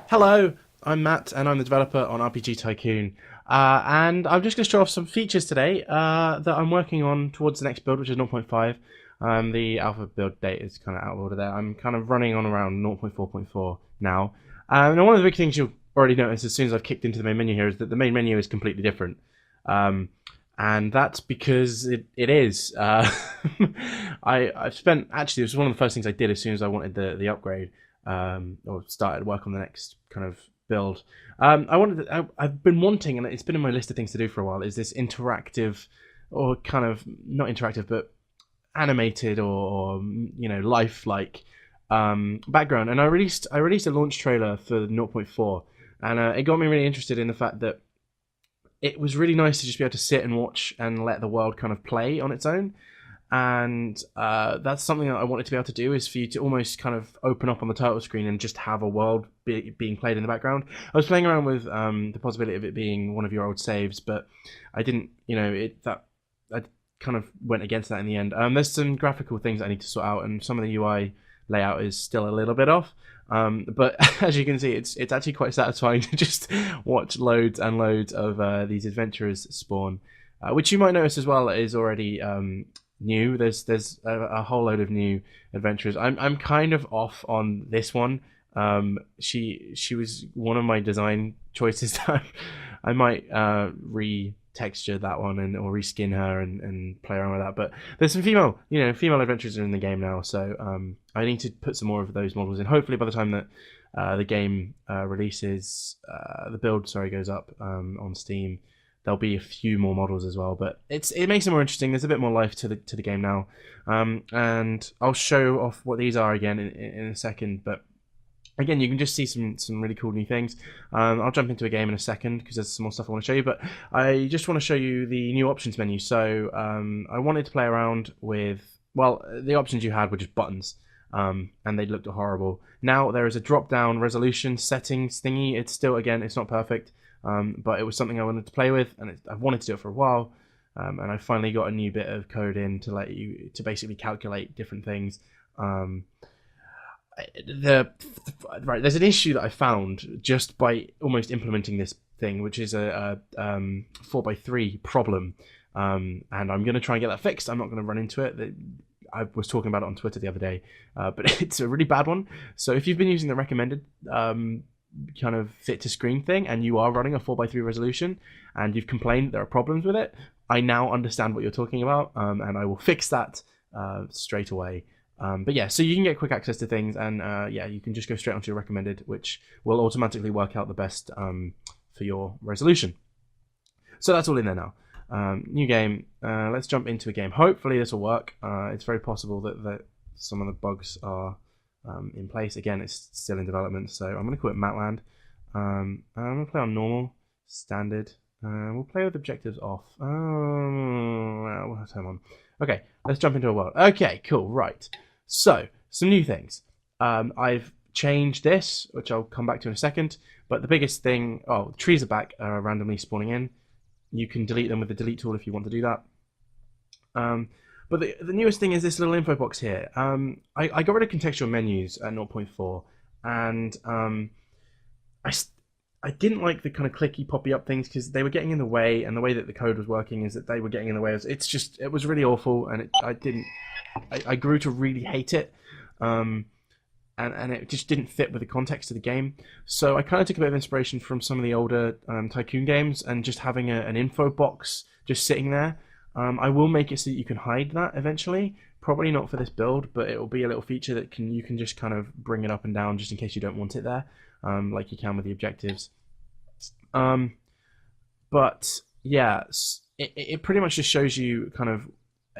Hello, I'm Matt, and I'm the developer on RPG Tycoon. And I'm just going to show off some features today that I'm working on towards the next build, which is 0.5. The alpha build date is kind of out of order there. I'm kind of running on around 0.4.4 now. And one of the big things you'll already notice as soon as I've kicked into the main menu here is that the main menu is completely different. And that's because it is. I've spent, actually, it was one of the first things I did as soon as I wanted the upgrade. Or started work on the next kind of build. I've been wanting, and it's been in my list of things to do for a while, is this interactive, or kind of not interactive, but animated or lifelike background. And I released a launch trailer for 0.4, and it got me really interested in the fact that it was really nice to just be able to sit and watch and let the world kind of play on its own. And that's something that I wanted to be able to do, is for you to almost kind of open up on the title screen and just have a world being played in the background. I was playing around with the possibility of it being one of your old saves, but I didn't, I kind of went against that in the end. There's some graphical things I need to sort out, and some of the UI layout is still a little bit off. But as you can see, it's actually quite satisfying to just watch loads and loads of these adventurers spawn, which you might notice as well is already new. There's a whole load of new adventurers. I'm kind of off on this one. She was one of my design choices. I might retexture that one or reskin her and play around with that. But there's some female adventurers in the game now, so I need to put some more of those models in. Hopefully, by the time that the game releases, the build goes up on Steam, there'll be a few more models as well. But it makes it more interesting. There's a bit more life to the game now, and I'll show off what these are again in a second. But again, you can just see some really cool new things. I'll jump into a game in a second because there's some more stuff I want to show you. But I just want to show you the new options menu. So I wanted to play around with, well, the options you had were just buttons. And they looked horrible. Now there is a drop-down resolution settings thingy. It's still, again, it's not perfect, but it was something I wanted to play with, and I've wanted to do it for a while. And I finally got a new bit of code in to let you to basically calculate different things. There's an issue that I found just by almost implementing this thing, which is a 4x3 problem, and I'm going to try and get that fixed. I'm not going to run into it. I was talking about it on Twitter the other day, but it's a really bad one. So if you've been using the recommended kind of fit to screen thing, and you are running a 4x3 resolution, and you've complained there are problems with it, I now understand what you're talking about, and I will fix that straight away. But yeah, so you can get quick access to things, and you can just go straight onto your recommended, which will automatically work out the best for your resolution. So that's all in there now. New game. Let's jump into a game. Hopefully this will work. It's very possible that some of the bugs are in place. Again, it's still in development, so I'm going to call it Matland. I'm going to play on normal, standard. We'll play with objectives off. We'll have time on. Okay, let's jump into a world. Okay, cool, right. So, some new things. I've changed this, which I'll come back to in a second. But the biggest thing, trees are back, randomly spawning in. You can delete them with the delete tool if you want to do that. But the newest thing is this little info box here. I got rid of contextual menus at 0.4, and I didn't like the kind of clicky poppy up things because they were getting in the way, and the way that the code was working is that they were getting in the way. It was really awful, and I grew to really hate it. And it just didn't fit with the context of the game. So I kind of took a bit of inspiration from some of the older Tycoon games, and just having an info box just sitting there. I will make it so that you can hide that eventually. Probably not for this build, but it will be a little feature that you can just kind of bring it up and down just in case you don't want it there, like you can with the objectives. But yeah, it pretty much just shows you kind of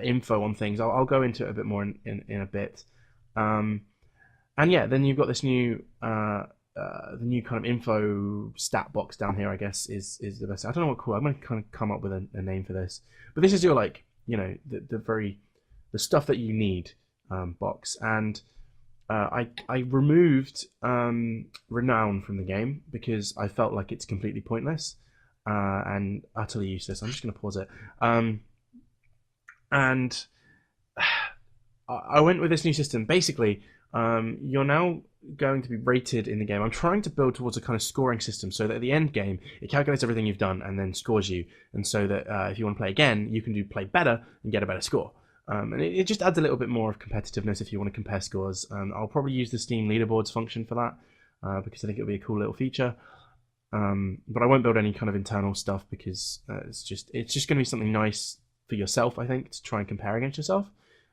info on things. I'll go into it a bit more in a bit. And yeah, then you've got this new, the new kind of info stat box down here, I guess, is the best. I don't know what cool. I'm going to kind of come up with a name for this. But this is your, the stuff that you need box. And I removed Renown from the game because I felt like it's completely pointless and utterly useless. I'm just going to pause it. And I went with this new system. Basically, you're now going to be rated in the game. I'm trying to build towards a kind of scoring system so that at the end game it calculates everything you've done and then scores you, and so that if you want to play again, you can play better and get a better score. And it just adds a little bit more of competitiveness if you want to compare scores. I'll probably use the Steam leaderboards function for that because I think it'll be a cool little feature. But I won't build any kind of internal stuff because it's just going to be something nice for yourself, I think, to try and compare against yourself.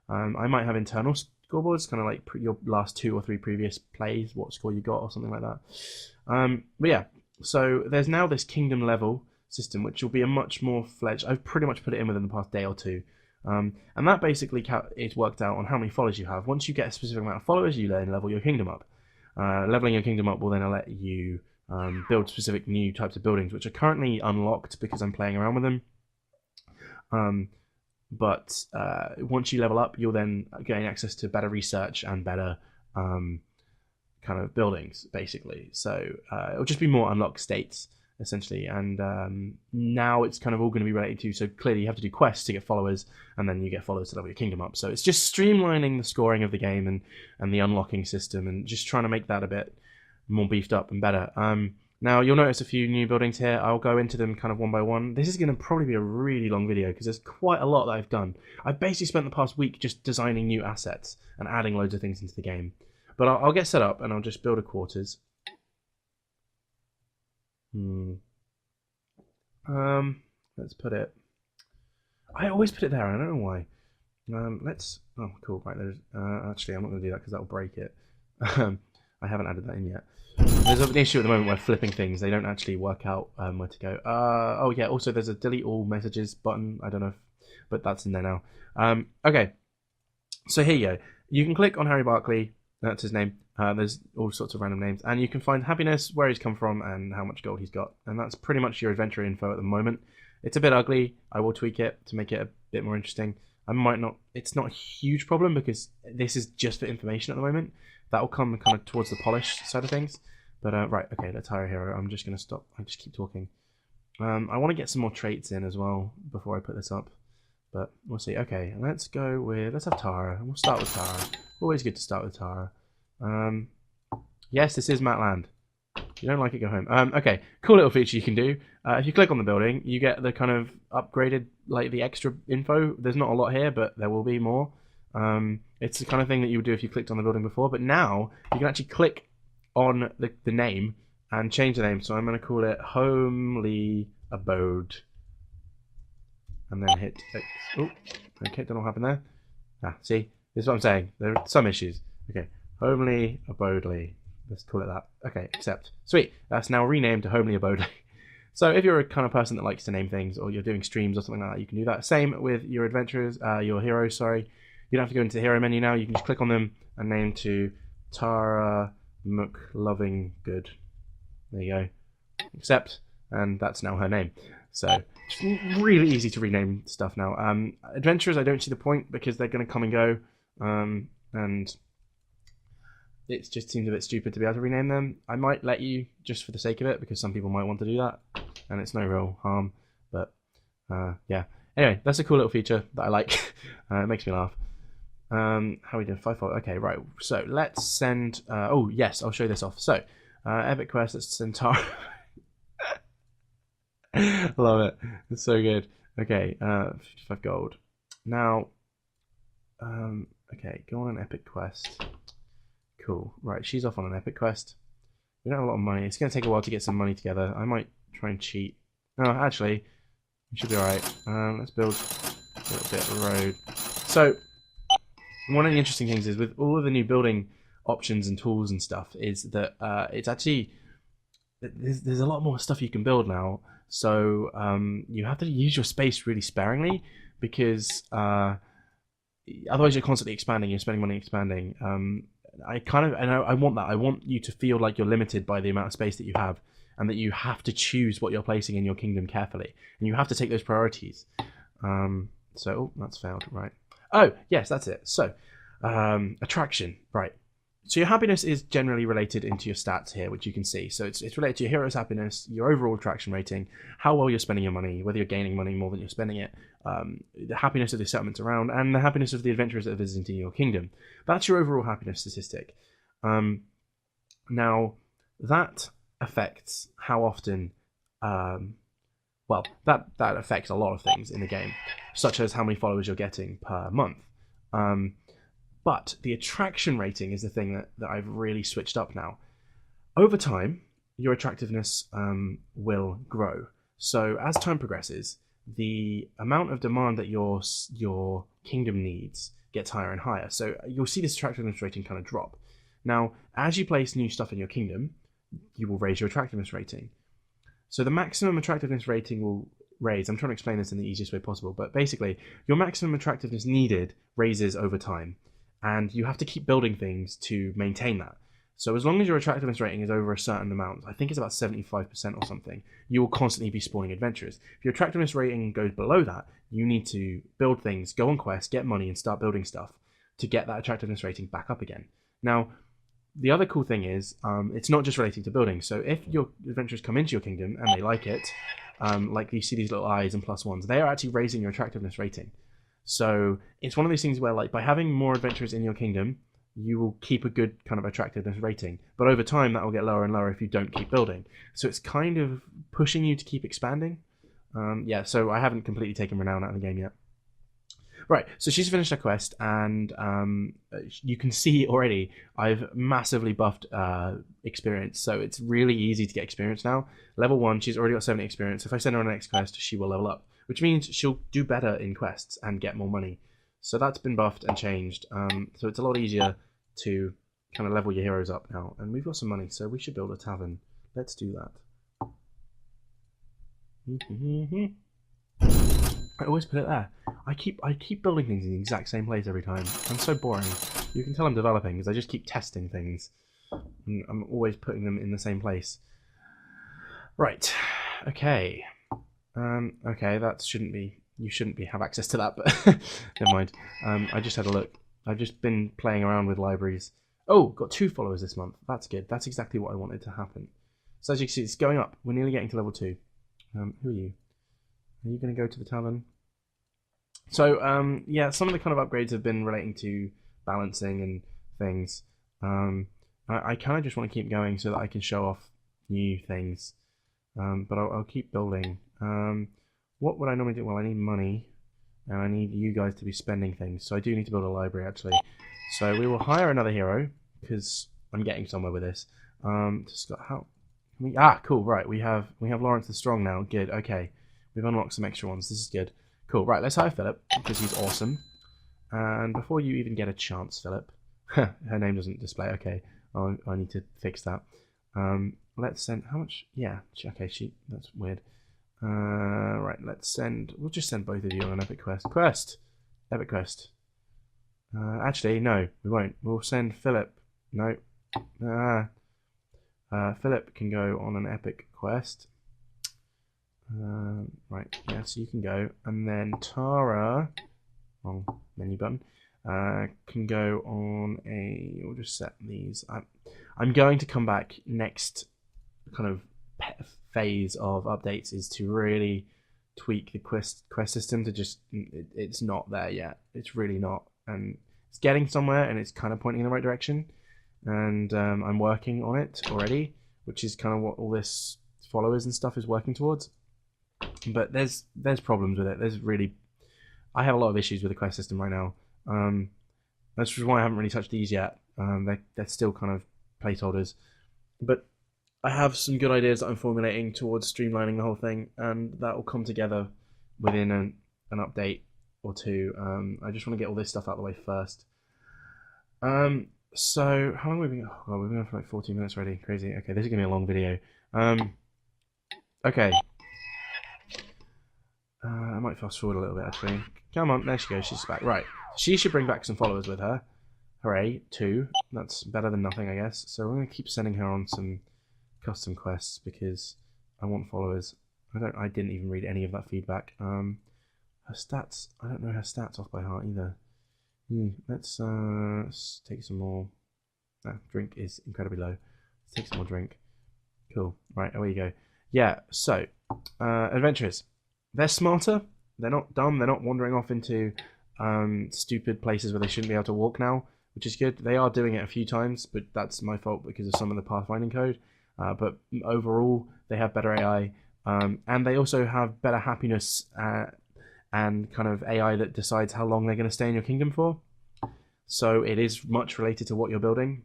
I might have internal scoreboards, kind of like your last 2 or 3 previous plays, what score you got or something like that. But yeah, so there's now this kingdom level system, which will be a much more fledged. I've pretty much put it in within the past day or two. And that basically is worked out on how many followers you have. Once you get a specific amount of followers, you then level your kingdom up. Leveling your kingdom up will then let you build specific new types of buildings, which are currently unlocked because I'm playing around with them. But once you level up, you'll then gain access to better research and better kind of buildings, basically. So it'll just be more unlocked states, essentially. And now it's kind of all going to be related to, so clearly you have to do quests to get followers, and then you get followers to level your kingdom up. So it's just streamlining the scoring of the game and the unlocking system, and just trying to make that a bit more beefed up and better. Now you'll notice a few new buildings here. I'll go into them kind of one by one. This is going to probably be a really long video because there's quite a lot that I've done. I've basically spent the past week just designing new assets and adding loads of things into the game. But I'll get set up and I'll just build a quarters. Let's put it. I always put it there. I don't know why. Oh, cool. Right, there's. Actually, I'm not going to do that because that'll break it. I haven't added that in yet. There's an issue at the moment where flipping things, they don't actually work out where to go. Oh yeah, also there's a delete all messages button. I don't know, but that's in there now. Okay, so here you go. You can click on Harry Barkley. That's his name. There's all sorts of random names, and you can find happiness, where he's come from, and how much gold he's got. And that's pretty much your adventure info at the moment. It's a bit ugly. I will tweak it to make it a bit more interesting. I might not. It's not a huge problem because this is just for information at the moment. That will come kind of towards the polish side of things. But right, okay, let's hire a hero. I'm just going to stop. I just keep talking. I want to get some more traits in as well before I put this up. But we'll see. Okay, let's have Tara. We'll start with Tara. Always good to start with Tara. Yes, this is Matland. If you don't like it, go home. Okay, cool little feature you can do. If you click on the building, you get the kind of upgraded, like the extra info. There's not a lot here, but there will be more. It's the kind of thing that you would do if you clicked on the building before, but now you can actually click on the name and change the name. So I'm going to call it Homely Abode, and then hit X. Oh, okay, don't know what happened there. See, this is what I'm saying. There are some issues. Okay, Homely Abodely. Let's call it that. Okay, accept. Sweet. That's now renamed to Homely Abodely. So if you're a kind of person that likes to name things, or you're doing streams or something like that, you can do that. Same with your adventurers, your heroes. Sorry. You don't have to go into the hero menu now. You can just click on them and name to Tara McLovinggood. There you go. Accept, and that's now her name. So it's really easy to rename stuff now. Adventurers, I don't see the point because they're going to come and go, and it just seems a bit stupid to be able to rename them. I might let you just for the sake of it because some people might want to do that, and it's no real harm. But yeah. Anyway, that's a cool little feature that I like. It makes me laugh. How are we doing? 5 followers. Okay, right. So let's send. Oh yes, I'll show this off. So epic quest. Let's send Tara. Love it. It's so good. Okay, 55 gold. Now, okay, go on an epic quest. Cool. Right, she's off on an epic quest. We don't have a lot of money. It's going to take a while to get some money together. I might try and cheat. No, actually, we should be alright. Let's build a little bit of a road. So, one of the interesting things is with all of the new building options and tools and stuff is that it's actually there's a lot more stuff you can build now. So you have to use your space really sparingly because otherwise you're constantly expanding. You're spending money expanding. I want that. I want you to feel like you're limited by the amount of space that you have, and that you have to choose what you're placing in your kingdom carefully, and you have to take those priorities. Oh, that's failed. Right. Oh, yes, that's it. So, attraction, right. So your happiness is generally related into your stats here, which you can see. So it's related to your hero's happiness, your overall attraction rating, how well you're spending your money, whether you're gaining money more than you're spending it, the happiness of the settlements around, and the happiness of the adventurers that are visiting your kingdom. That's your overall happiness statistic. Now, that affects how often, well, that affects a lot of things in the game, such as how many followers you're getting per month. But the attraction rating is the thing that I've really switched up now. Over time, your attractiveness will grow. So as time progresses, the amount of demand that your kingdom needs gets higher and higher. So you'll see this attractiveness rating kind of drop. Now, as you place new stuff in your kingdom, you will raise your attractiveness rating. So the maximum attractiveness rating will raise. I'm trying to explain this in the easiest way possible, but basically, your maximum attractiveness needed raises over time, and you have to keep building things to maintain that. So as long as your attractiveness rating is over a certain amount, I think it's about 75% or something, you will constantly be spawning adventurers. If your attractiveness rating goes below that, you need to build things, go on quests, get money, and start building stuff to get that attractiveness rating back up again. Now, the other cool thing is, it's not just relating to building. So if your adventurers come into your kingdom and they like it, like you see these little eyes and +1s, they are actually raising your attractiveness rating. So it's one of these things where, like, by having more adventurers in your kingdom, you will keep a good kind of attractiveness rating. But over time, that will get lower and lower if you don't keep building. So it's kind of pushing you to keep expanding. Yeah, so I haven't completely taken Renown out of the game yet. Right, so she's finished her quest, and you can see already I've massively buffed experience, so it's really easy to get experience now. Level 1, she's already got 70 experience. If I send her on the next quest, she will level up, which means she'll do better in quests and get more money. So that's been buffed and changed, so it's a lot easier to kind of level your heroes up now. And we've got some money, so we should build a tavern. Let's do that. I always put it there. I keep building things in the exact same place every time. I'm so boring. You can tell I'm developing because I just keep testing things. And I'm always putting them in the same place. Right. Okay. Okay, that shouldn't be... You shouldn't have access to that, but never mind. I just had a look. I've just been playing around with libraries. Oh, got 2 followers this month. That's good. That's exactly what I wanted to happen. So as you can see, it's going up. We're nearly getting to level 2. Who are you? Are you going to go to the tavern? So, yeah, some of the kind of upgrades have been relating to balancing and things. I kind of just want to keep going so that I can show off new things. But I'll keep building. What would I normally do? Well, I need money, and I need you guys to be spending things. So I do need to build a library, actually. So we will hire another hero, because I'm getting somewhere with this. How? Cool, right. We have Lawrence the Strong now. Good, okay. We've unlocked some extra ones. This is good. Cool, right, let's hire Philip, because he's awesome. And before you even get a chance, Philip... her name doesn't display, okay. I need to fix that. Let's send... How much? Yeah, okay, that's weird. Right, we'll just send both of you on an epic quest. Epic quest. Actually, no, we won't. We'll send Philip. No. Philip can go on an epic quest. Right, yeah, so you can go. And then Tara, wrong menu button, can go on we'll just set these. I'm going to come back next kind of phase of updates is to really tweak the quest system to just, it's not there yet. It's really not. And it's getting somewhere and it's kind of pointing in the right direction. And I'm working on it already, which is kind of what all this followers and stuff is working towards. But there's problems with it. I have a lot of issues with the quest system right now. That's why I haven't really touched these yet. They're still kind of placeholders. But I have some good ideas that I'm formulating towards streamlining the whole thing, and that will come together within an update or two. I just want to get all this stuff out of the way first. So how long have we been? Oh, we've been on for like 14 minutes already. Crazy. Okay, this is gonna be a long video. Okay. I might fast forward a little bit actually. Come on, there she goes. She's back. Right. She should bring back some followers with her. Hooray! 2. That's better than nothing, I guess. So we're gonna keep sending her on some custom quests because I want followers. I didn't even read any of that feedback. Her stats. I don't know her stats off by heart either. Let's take some more. Drink is incredibly low. Let's take some more drink. Cool. Right, away you go. Yeah, so adventurers. They're smarter. They're not dumb. They're not wandering off into stupid places where they shouldn't be able to walk now. which is good. They are doing it a few times, but that's my fault because of some of the pathfinding code. But overall, they have better AI, and they also have better happiness and kind of AI that decides how long they're going to stay in your kingdom for. So it is much related to what you're building.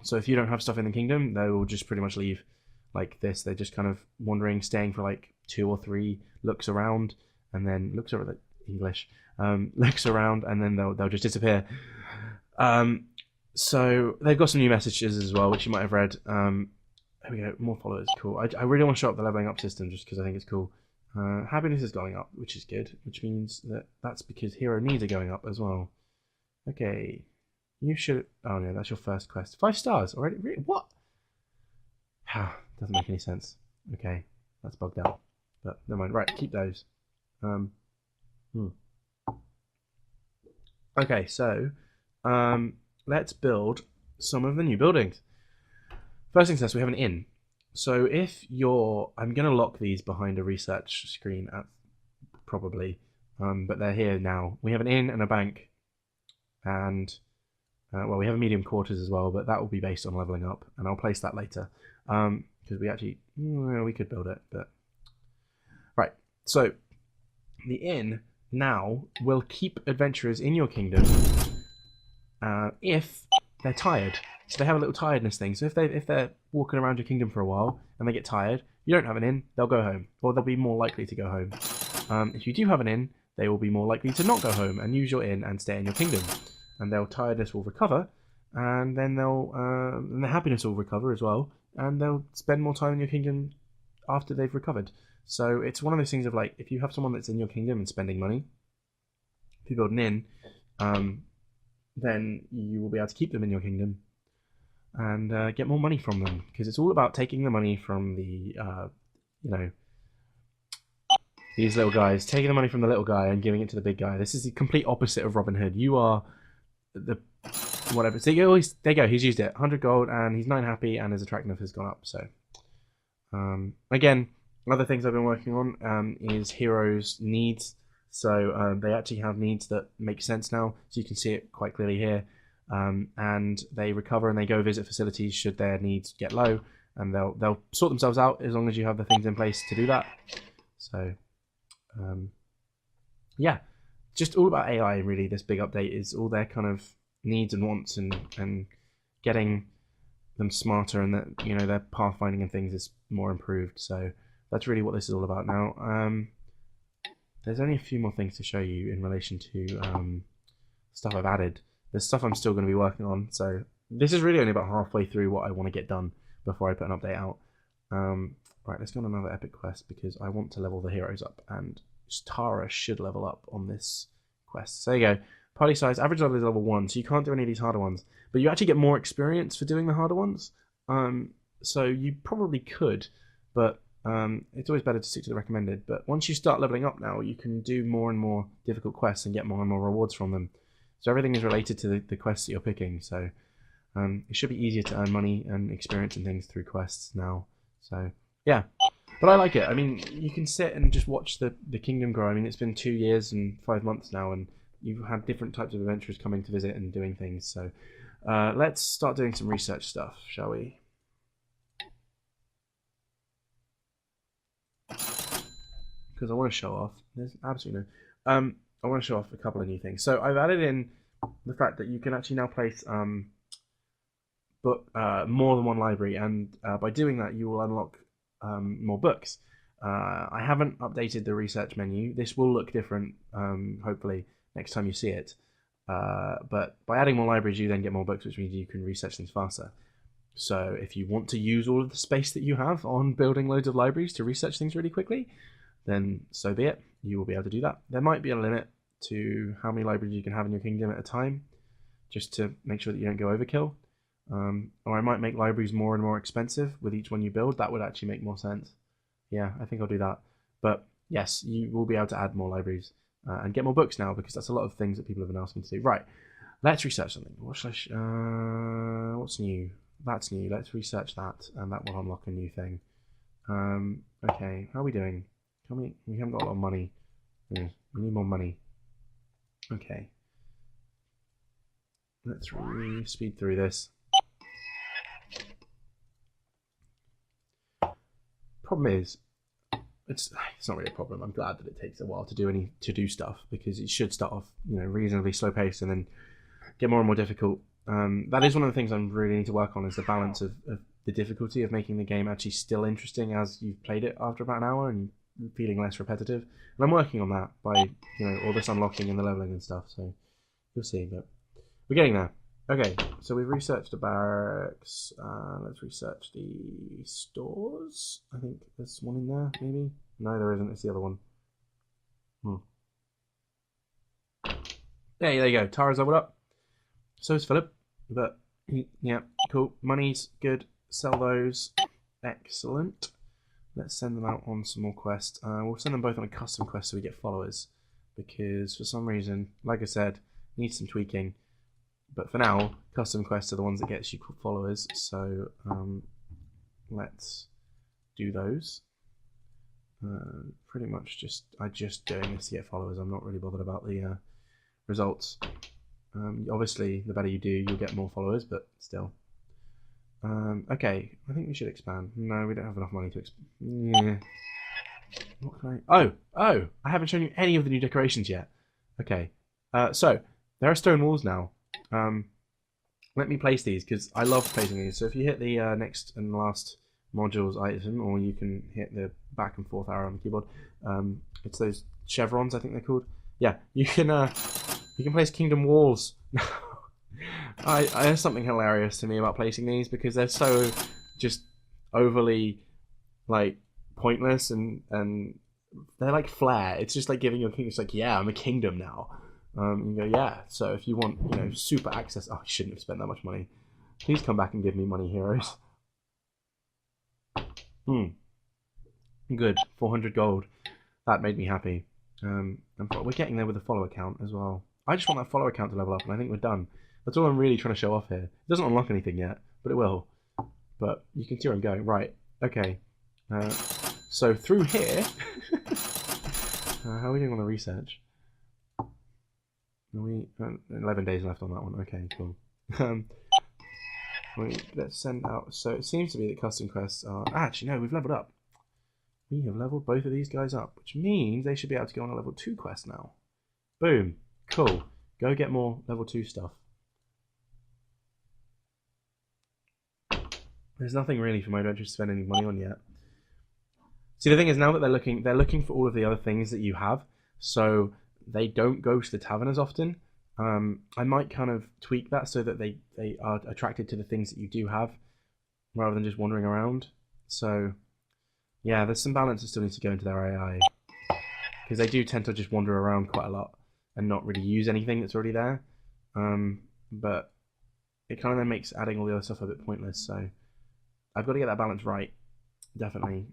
So if you don't have stuff in the kingdom, they will just pretty much leave like this. They're just kind of wandering, staying for like 2 or 3 looks around, and then looks around English, looks around, and then they'll just disappear. So they've got some new messages as well, which you might have read. There we go, more followers, cool. I really want to show up the leveling up system just because I think it's cool. Happiness is going up, which is good, which means that's because hero needs are going up as well. Okay, you should. Oh no, that's your first quest. 5 stars already? Really? What? Doesn't make any sense. Okay, that's bugged out. But never mind. Right, keep those. Okay, so let's build some of the new buildings. First things first, we have an inn. So if you're, I'm going to lock these behind a research screen, probably, but they're here now. We have an inn and a bank, and well, we have a medium quarters as well, but that will be based on leveling up, and I'll place that later, because we actually, we could build it, but right. So the inn now will keep adventurers in your kingdom if they're tired. So they have a little tiredness thing. So if they're walking around your kingdom for a while and they get tired, you don't have an inn, they'll go home, or they'll be more likely to go home. If you do have an inn, they will be more likely to not go home and use your inn and stay in your kingdom, and their tiredness will recover, and then and their happiness will recover as well, and they'll spend more time in your kingdom after they've recovered. So it's one of those things of like, if you have someone that's in your kingdom and spending money, if you build an inn, then you will be able to keep them in your kingdom and get more money from them, because it's all about taking the money from the these little guys, taking the money from the little guy and giving it to the big guy. This is the complete opposite of Robin Hood. You are the whatever. So there you go, he's used it, 100 gold, and he's 9 happy, and his attractiveness has gone up. So again, other things I've been working on is heroes' needs. So they actually have needs that make sense now, so you can see it quite clearly here. And they recover and they go visit facilities should their needs get low, and they'll sort themselves out as long as you have the things in place to do that. So yeah, just all about AI really. This big update is all their kind of needs and wants, and getting them smarter, and that their pathfinding and things is more improved. So that's really what this is all about now. There's only a few more things to show you in relation to stuff I've added. There's stuff I'm still going to be working on, so this is really only about halfway through what I want to get done before I put an update out. Right, let's go on another epic quest, because I want to level the heroes up, and Tara should level up on this quest. So there you go. Party size, average level is level 1, so you can't do any of these harder ones, but you actually get more experience for doing the harder ones. So you probably could, but it's always better to stick to the recommended. But once you start leveling up now, you can do more and more difficult quests and get more and more rewards from them. So everything is related to the quests that you're picking. So it should be easier to earn money and experience and things through quests now. So yeah, but I like it. I mean, you can sit and just watch the kingdom grow. I mean, it's been 2 years and 5 months now, and you've had different types of adventurers coming to visit and doing things. So let's start doing some research stuff, shall we? Because I want to show off. There's absolutely no. I want to show off a couple of new things. So I've added in the fact that you can actually now place more than one library, and by doing that, you will unlock more books. I haven't updated the research menu. This will look different, hopefully, next time you see it. But by adding more libraries, you then get more books, which means you can research things faster. So if you want to use all of the space that you have on building loads of libraries to research things really quickly, then so be it. You will be able to do that. There might be a limit to how many libraries you can have in your kingdom at a time, just to make sure that you don't go overkill. Or I might make libraries more and more expensive with each one you build. That would actually make more sense. Yeah, I think I'll do that. But yes, you will be able to add more libraries and get more books now, because that's a lot of things that people have been asking to do. Right, let's research something. What should what's new? That's new. Let's research that, and that will unlock a new thing. Okay, how are we doing? We haven't got a lot of money. We need more money. Okay. Let's speed through this. Problem is, it's not really a problem. I'm glad that it takes a while to do stuff, because it should start off, you know, reasonably slow paced and then get more and more difficult. That is one of the things I'm really need to work on, is the balance of the difficulty of making the game actually still interesting as you've played it after about an hour and feeling less repetitive. And I'm working on that by, you know, all this unlocking and the leveling and stuff. So you'll see, but we're getting there. Okay, so we've researched the barracks. Let's research the stores. I think there's one in there, maybe? No, there isn't. It's the other one. There you go. Tara's leveled up. So is Philip. But, yeah, cool. Money's good. Sell those. Excellent. Let's send them out on some more quests. We'll send them both on a custom quest so we get followers. Because for some reason, like I said, needs some tweaking. But for now, custom quests are the ones that get you followers. So let's do those. Pretty much I just doing this to get followers. I'm not really bothered about the results. Obviously, the better you do, you'll get more followers, but still. Okay, I think we should expand. No, we don't have enough money to expand. Yeah. What can I... Oh! I haven't shown you any of the new decorations yet. Okay. So, there are stone walls now. Let me place these, because I love placing these. So if you hit the next and last modules item, or you can hit the back and forth arrow on the keyboard, it's those chevrons, I think they're called. Yeah, you can place kingdom walls. There's something hilarious to me about placing these, because they're so just overly like pointless, and they're like flair. It's just like giving your king. It's like, yeah, I'm a kingdom now. You go, yeah. So if you want, you know, super access. Oh, I shouldn't have spent that much money. Please come back and give me money, heroes. Good. 400 gold. That made me happy. And we're getting there with the follower count as well. I just want that follower count to level up, and I think we're done. That's all I'm really trying to show off here. It doesn't unlock anything yet, but it will. But you can see where I'm going. Right. Okay. So through here... how are we doing on the research? 11 days left on that one. Okay, cool. Let's send out... So it seems to be that custom quests are... Actually, no, we've leveled up. We have leveled both of these guys up, which means they should be able to go on a level 2 quest now. Boom. Cool. Go get more level 2 stuff. There's nothing really for my adventure to spend any money on yet. See, the thing is, now that they're looking for all of the other things that you have, so they don't go to the tavern as often. I might kind of tweak that so that they are attracted to the things that you do have, rather than just wandering around. So, yeah, there's some balance that still needs to go into their AI, because they do tend to just wander around quite a lot and not really use anything that's already there. But it kind of then makes adding all the other stuff a bit pointless. So I've got to get that balance right. Definitely.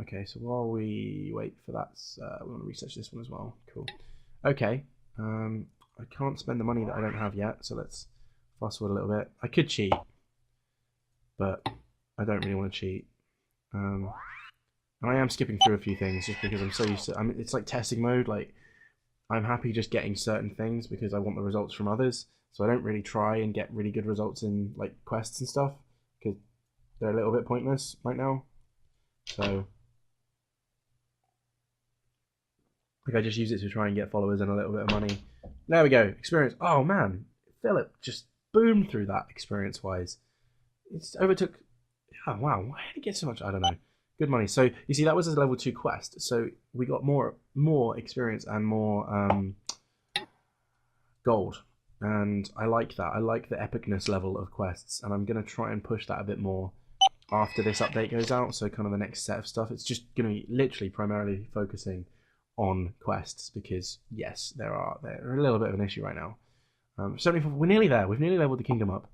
Okay, so while we wait for that, we want to research this one as well. Cool. Okay. I can't spend the money that I don't have yet, so let's fast forward a little bit. I could cheat, but I don't really want to cheat. And I am skipping through a few things just because I'm so used to... it's like testing mode. Like, I'm happy just getting certain things because I want the results from others. So I don't really try and get really good results in like quests and stuff, because they're a little bit pointless right now. So like, I just use it to try and get followers and a little bit of money. There we go. Experience. Oh man, Philip just boomed through that experience wise. It's overtook... Oh wow, why did he get so much? I don't know. Good money. So you see, that was a level 2 quest. So we got more experience and more gold. And I like that. I like the epicness level of quests, and I'm going to try and push that a bit more after this update goes out. So kind of the next set of stuff, it's just going to be literally primarily focusing on quests, because yes, they're a little bit of an issue right now. 74, we're nearly there. We've nearly leveled the kingdom up.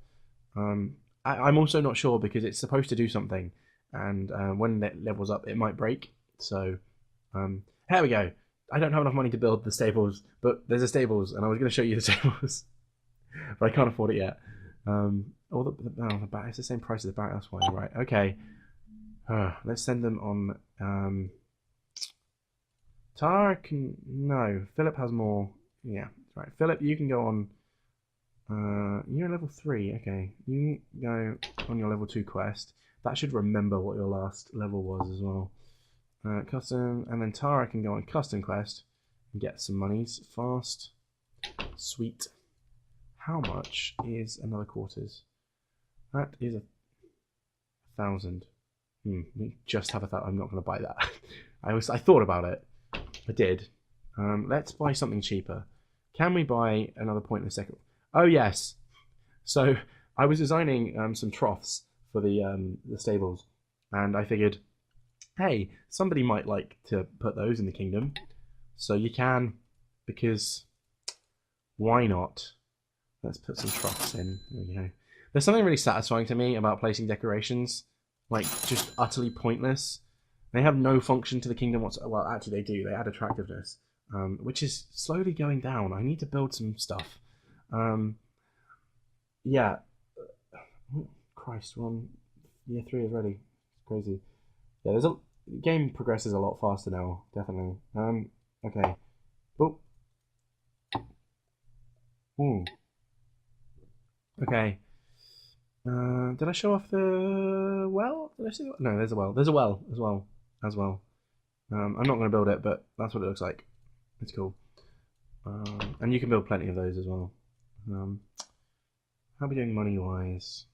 I'm also not sure, because it's supposed to do something, and when it levels up, it might break. So here we go. I don't have enough money to build the stables, but there's a stables, and I was going to show you the stables, but I can't afford it yet. It's the same price as the barrack. That's why. Right. Okay. Let's send them on. Tara can... No, Philip has more. Yeah, right. Philip, you can go on You're level 3. Okay, you go on your level 2 quest. That should remember what your last level was as well. Custom, and then Tara can go on custom quest and get some monies fast. Sweet. How much is another quarters? That is 1,000. We just have 1,000. I'm not going to buy that. I thought about it. I did. Let's buy something cheaper. Can we buy another pointless second? Oh yes. So I was designing some troughs for the stables, and I figured, hey, somebody might like to put those in the kingdom, so you can, because why not? Let's put some troughs in. There we go. There's something really satisfying to me about placing decorations, like just utterly pointless. They have no function to the kingdom whatsoever. Well, actually they do. They add attractiveness, which is slowly going down. I need to build some stuff. Yeah. Oh, Christ, we're on year 3 already. It's crazy. Yeah, there's a game progresses a lot faster now, definitely. Okay. Oh. Ooh. Okay. Did I show off the well? Did I see? No, there's a well. There's a well as well. I'm not going to build it, but that's what it looks like. It's cool. And you can build plenty of those as well. How are we doing money-wise?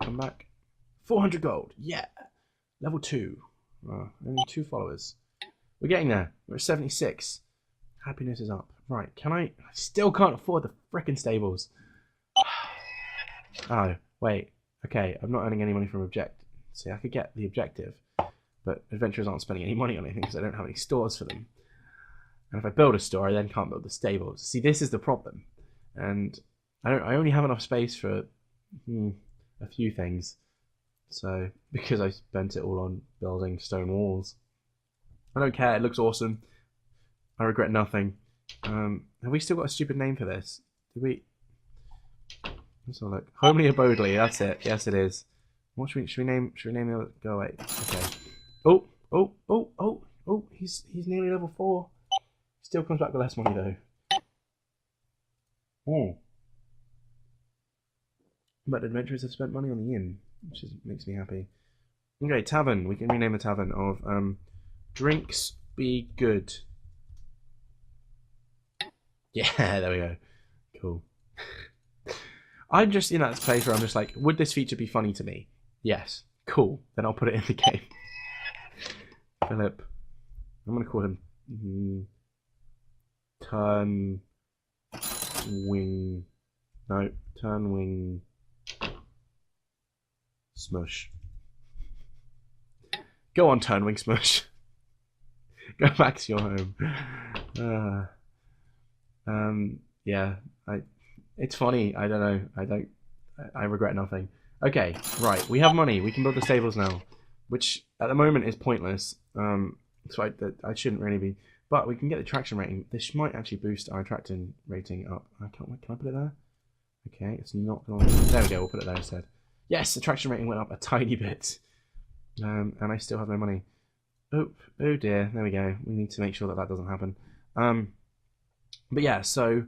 Come back. 400 gold. Yeah. Level 2. Only 2 followers. We're getting there. We're at 76. Happiness is up. Right, I still can't afford the frickin' stables. Oh, wait. Okay, I'm not earning any money from object. See, I could get the objective, but adventurers aren't spending any money on anything because I don't have any stores for them. And if I build a store, I then can't build the stables. See, this is the problem. And I only have enough space for a few things. So, because I spent it all on building stone walls. I don't care, it looks awesome. I regret nothing. Have we still got a stupid name for this? Did we? Let's have a look. Homely Abodely, that's it. Yes, it is. What should we name it? Go away. Okay. Oh, he's nearly level 4. Still comes back with less money though. Oh. But adventurers have spent money on the inn, which makes me happy. Okay, tavern. We can rename the tavern of Drinks Be Good. Yeah, there we go. Cool. I'm just in that place where I'm just like, would this feature be funny to me? Yes. Cool. Then I'll put it in the game. Philip. I'm going to call him Turnwing Smush. Go on, Turnwing Smush. Go back to your home. Yeah, it's funny. I don't know. I regret nothing. Okay, right. We have money. We can build the stables now, which at the moment is pointless. So I shouldn't really be. But we can get the attraction rating. This might actually boost our attraction rating up. Can I put it there? Okay, it's not going. There we go. We'll put it there instead. Yes, attraction rating went up a tiny bit. And I still have no money. Oh dear. There we go. We need to make sure that doesn't happen. But yeah, so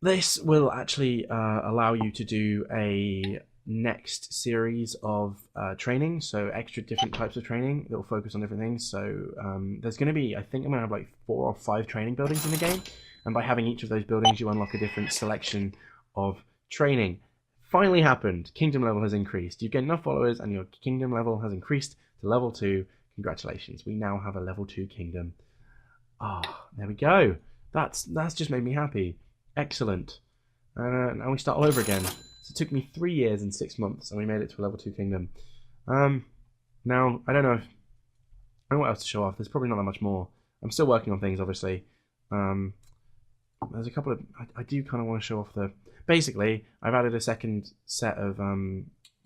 this will actually allow you to do a next series of training, so extra different types of training that will focus on different things. So there's going to be, I think I'm going to have like 4 or 5 training buildings in the game, and by having each of those buildings you unlock a different selection of training. Finally happened. Kingdom level has increased. You've gained enough followers and your kingdom level has increased to level 2. Congratulations, we now have a level 2 kingdom. There we go. That's just made me happy. Excellent. Now we start all over again. So it took me 3 years and 6 months, and we made it to a level 2 kingdom. Now I don't know what else to show off. There's probably not that much more. I'm still working on things, obviously. There's a couple of I do kind of want to show off the. Basically, I've added a second set of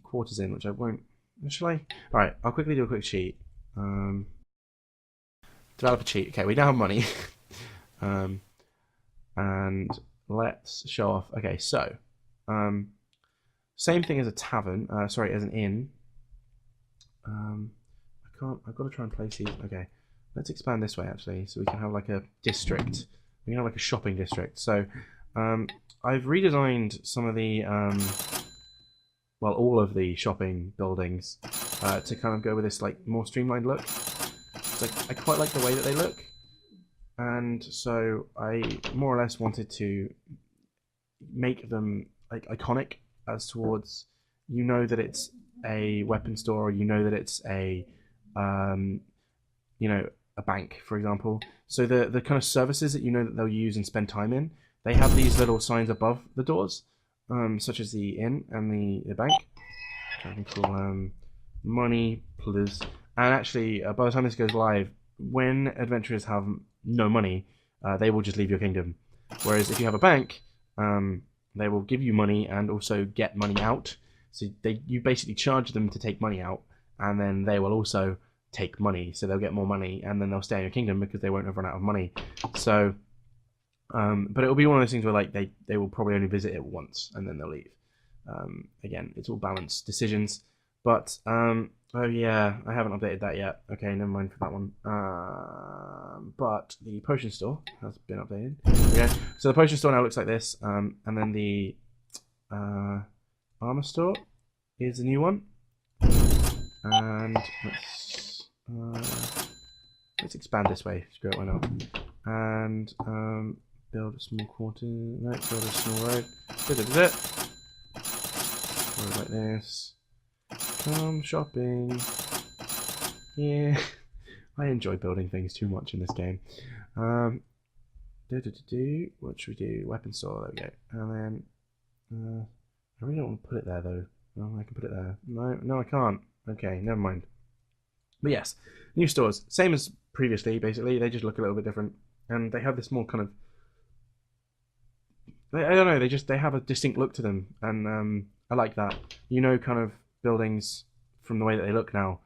quarters in, which I won't. Shall I? All right, I'll quickly do a quick cheat. Develop a cheat. Okay, we now have money. And let's show off. Okay, so same thing as a tavern. Sorry, as an inn. I've got to try and place these. Okay, let's expand this way actually, so we can have like a district. We can have like a shopping district. So I've redesigned some of the well, all of the shopping buildings to kind of go with this like more streamlined look. So I quite like the way that they look, and so I more or less wanted to make them like iconic as towards, you know, that it's a weapon store, or you know that it's a you know, a bank, for example. So the kind of services that you know that they'll use and spend time in, they have these little signs above the doors, such as the inn and the bank, which I can call money please. And actually, by the time this goes live, when adventurers have no money, they will just leave your kingdom. Whereas if you have a bank, they will give you money and also get money out. So you basically charge them to take money out, and then they will also take money. So they'll get more money, and then they'll stay in your kingdom because they won't have run out of money. So, but it will be one of those things where like they will probably only visit it once and then they'll leave. Again, it's all balanced decisions. But oh yeah, I haven't updated that yet. Okay, never mind for that one. But the potion store has been updated. Okay, so the potion store now looks like this. And then the armor store is a new one. And let's expand this way. Screw it, why not? And build a small quarter. No, build a small road. Road like this. Come shopping. Yeah, I enjoy building things too much in this game. What should we do? Weapon store. There we go. And then I really don't want to put it there though. No, I can put it there. No, I can't. Okay, never mind. But yes, new stores, same as previously. Basically, they just look a little bit different, and they have this more kind of. I don't know. They have a distinct look to them, and I like that. You know, kind of buildings from the way that they look now,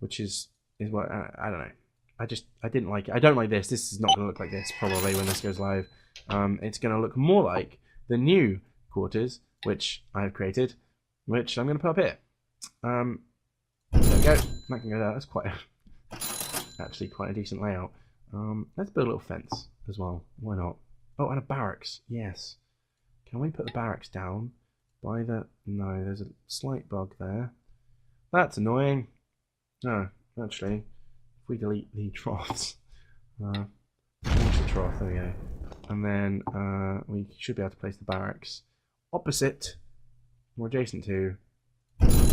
which is what I don't know. I didn't like it. I don't like this. This is not going to look like this probably when this goes live. It's going to look more like the new quarters, which I have created, which I'm going to put up here. There we go. That can go there. That's actually quite a decent layout. Let's build a little fence as well. Why not? Oh, and a barracks. Yes. Can we put the barracks down by the... No, there's a slight bug there. That's annoying. No, actually, if we delete the troughs. The trough, there we go. And then we should be able to place the barracks opposite, or adjacent to...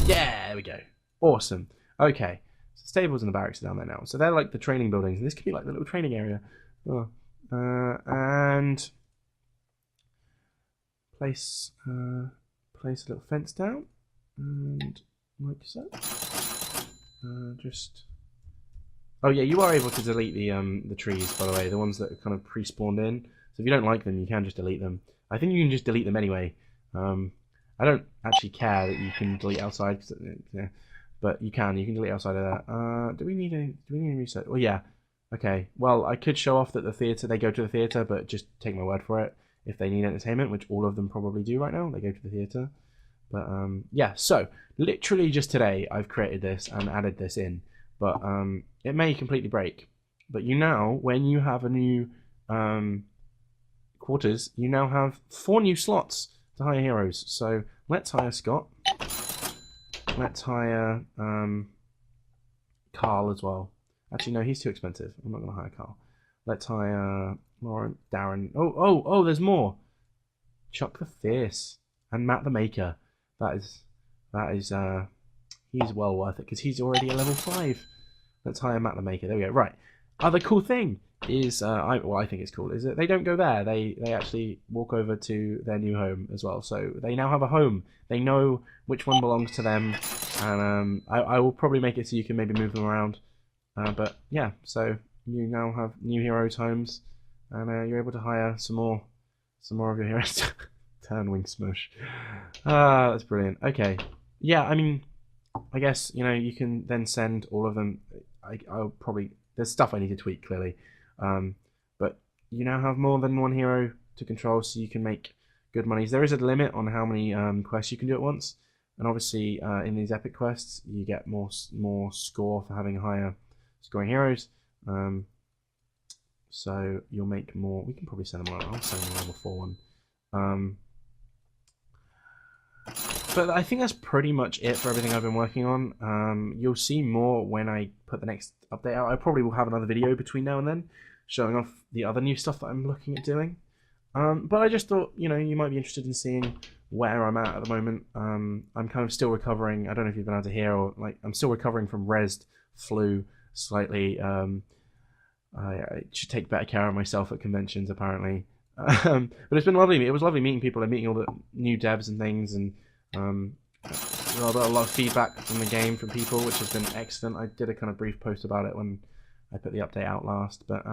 Yeah, there we go. Awesome. Okay, so stables and the barracks are down there now. So they're like the training buildings. And this could be like the little training area. Oh. And place a little fence down, and like so. Just. Oh yeah, you are able to delete the trees, by the way, the ones that are kind of pre-spawned in. So if you don't like them, you can just delete them. I think you can just delete them anyway. I don't actually care that you can delete outside, yeah, but you can delete outside of that. Do we need any research? Well, yeah. Okay. Well, I could show off that they go to the theater, but just take my word for it. If they need entertainment, which all of them probably do right now, they go to the theater. But yeah. So literally just today, I've created this and added this in, but it may completely break. But you now, when you have a new quarters, you now have 4 new slots to hire heroes. So let's hire Scott. Let's hire Carl as well. Actually, no, he's too expensive. I'm not going to hire Carl. Let's hire Lauren, Darren. Oh, there's more. Chuck the Fierce and Matt the Maker. That is he's well worth it because he's already a level 5. Let's hire Matt the Maker. There we go. Right. Other cool thing is, I think it's cool, is that they don't go there. They actually walk over to their new home as well. So they now have a home. They know which one belongs to them, and I will probably make it so you can maybe move them around. But yeah, so you now have new heroes' homes, and you're able to hire some more of your heroes. Turnwing Smush. That's brilliant. Okay, yeah, I mean, I guess you can then send all of them. I'll probably there's stuff I need to tweak clearly, but you now have more than one hero to control, so you can make good monies. There is a limit on how many quests you can do at once, and obviously in these epic quests you get more score for having higher scoring heroes. So you'll make more. We can probably send them on. I'll send them a level 4 one. But I think that's pretty much it for everything I've been working on. You'll see more when I put the next update out. I probably will have another video between now and then showing off the other new stuff that I'm looking at doing. But I just thought, you might be interested in seeing where I'm at the moment. I'm kind of still recovering. I don't know if you've been able to hear, or I'm still recovering from flu slightly. I should take better care of myself at conventions, apparently. But it's been lovely. It was lovely meeting people and meeting all the new devs and things, and a lot of feedback from the game from people, which has been excellent. I did a kind of brief post about it when I put the update out last, but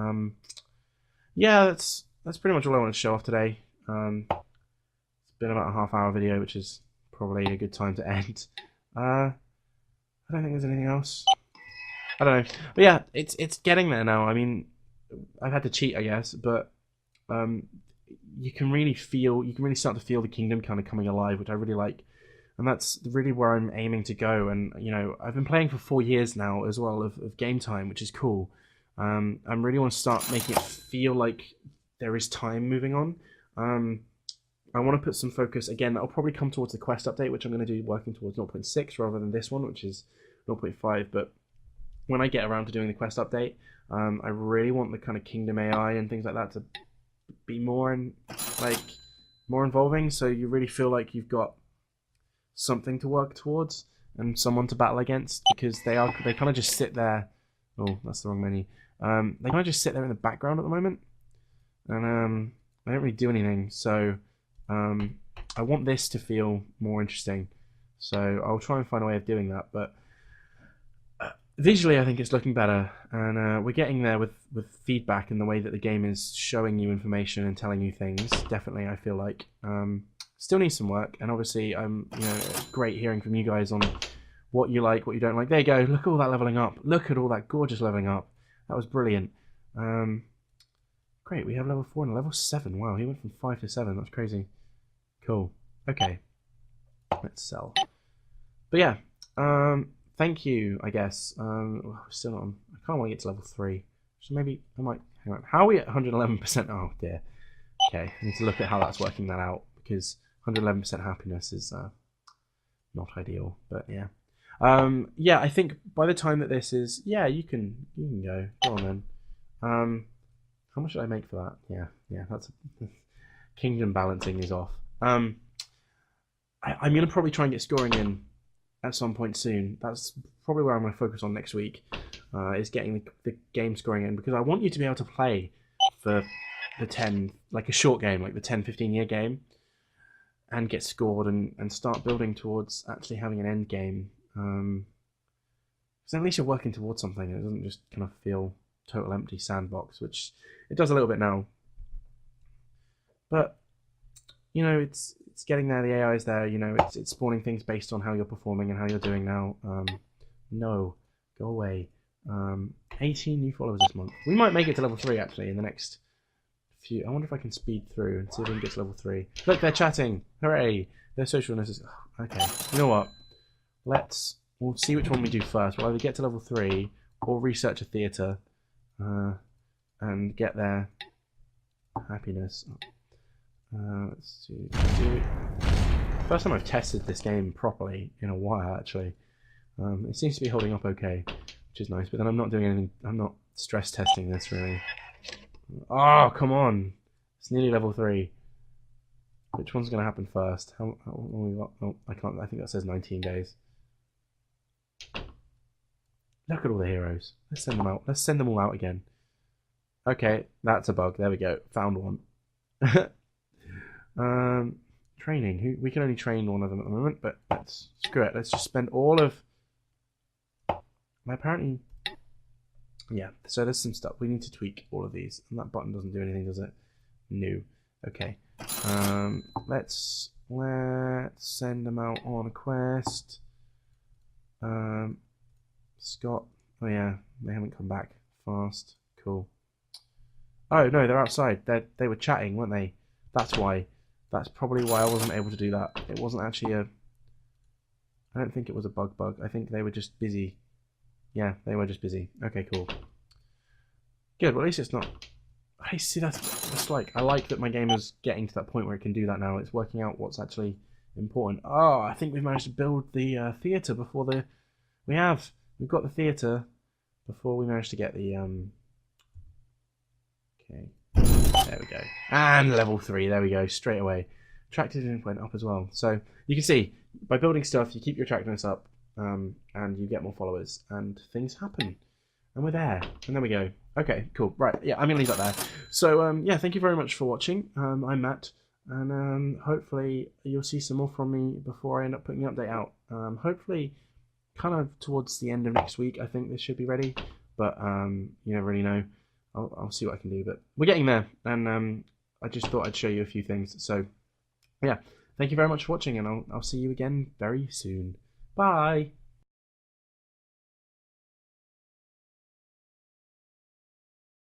yeah, that's pretty much all I want to show off today. It's been about a half-hour video, which is probably a good time to end. I don't think there's anything else. I don't know, but yeah, it's getting there now. I mean, I've had to cheat, I guess, but you can really start to feel the kingdom kind of coming alive, which I really like, and that's really where I'm aiming to go. And I've been playing for 4 years now as well of game time, which is cool. I really want to start making it feel like there is time moving on. I want to put some focus again. That'll probably come towards the quest update, which I'm going to do working towards 0.6 rather than this one, which is 0.5. But when I get around to doing the quest update, I really want the kind of kingdom AI and things like that to be more involving, so you really feel like you've got something to work towards and someone to battle against, because they kind of just sit there. Oh, that's the wrong menu. They kind of just sit there in the background at the moment, and they don't really do anything. So I want this to feel more interesting. So I'll try and find a way of doing that, but visually, I think it's looking better, and we're getting there with feedback and the way that the game is showing you information and telling you things. Definitely, I feel like still needs some work, and obviously, great hearing from you guys on what you like, what you don't like. There you go. Look at all that leveling up. Look at all that gorgeous leveling up. That was brilliant. Great. We have level 4 and level 7. Wow, he went from 5 to 7. That's crazy. Cool. Okay. Let's sell. But yeah. Thank you, I guess. We're still not on. I kind of want to get to level 3. So maybe I might. Hang on. How are we at 111%? Oh, dear. Okay. I need to look at how that's working that out, because 111% happiness is not ideal. But yeah. Yeah, I think by the time that this is. Yeah, you can go. Go on then. How much should I make for that? Yeah. That's. Kingdom balancing is off. I'm going to probably try and get scoring in at some point soon. That's probably where I'm going to focus on next week, is getting the game scoring in, because I want you to be able to play for the 10, like a short game, like the 10-15 year game, and get scored and start building towards actually having an end game. Because at least you're working towards something, and it doesn't just kind of feel total empty sandbox, which it does a little bit now. But it's getting there. The AI is there. It's spawning things based on how you're performing and how you're doing now. No, go away. 18 new followers this month. We might make it to level 3 actually in the next few. I wonder if I can speed through and see if we can get to level 3. Look, they're chatting. Hooray! Their socialness is okay. You know what? We'll see which one we do first. We'll either get to level 3 or research a theatre and get their happiness. Let's do. First time I've tested this game properly in a while, actually. It seems to be holding up okay, which is nice. But then I'm not doing anything. I'm not stress testing this really. Oh, come on! It's nearly level 3. Which one's going to happen first? How long we got? Oh, I can't. I think that says 19 days. Look at all the heroes. Let's send them out. Let's send them all out again. Okay, that's a bug. There we go. Found one. Training. We can only train one of them at the moment, but screw it. Let's just spend all of. Apparently, yeah. So there's some stuff we need to tweak. All of these, and that button doesn't do anything, does it? No. Okay. Let's send them out on a quest. Scott. Oh yeah, they haven't come back fast. Cool. Oh no, they're outside. They were chatting, weren't they? That's why. That's probably why I wasn't able to do that. It wasn't actually a. I don't think it was a bug. I think they were just busy. Yeah, they were just busy. Okay, cool. Good. Well, at least it's not. I see. That's It's like, I like that my game is getting to that point where it can do that now. It's working out what's actually important. Oh, I think we've managed to build the theatre before the... We've got the theatre before we managed to get the... Okay. There we go. And level 3, there we go, straight away. Attractiveness went up as well. So you can see, by building stuff, you keep your attractiveness up, and you get more followers, and things happen. And we're there. And there we go. Okay, cool. Right, yeah, I'm going to leave that there. So, yeah, thank you very much for watching. I'm Matt, and hopefully you'll see some more from me before I end up putting the update out. Hopefully, kind of towards the end of next week, I think this should be ready. But you never really know. I'll see what I can do. But we're getting there, and I just thought I'd show you a few things. So, yeah, thank you very much for watching, and I'll see you again very soon. Bye!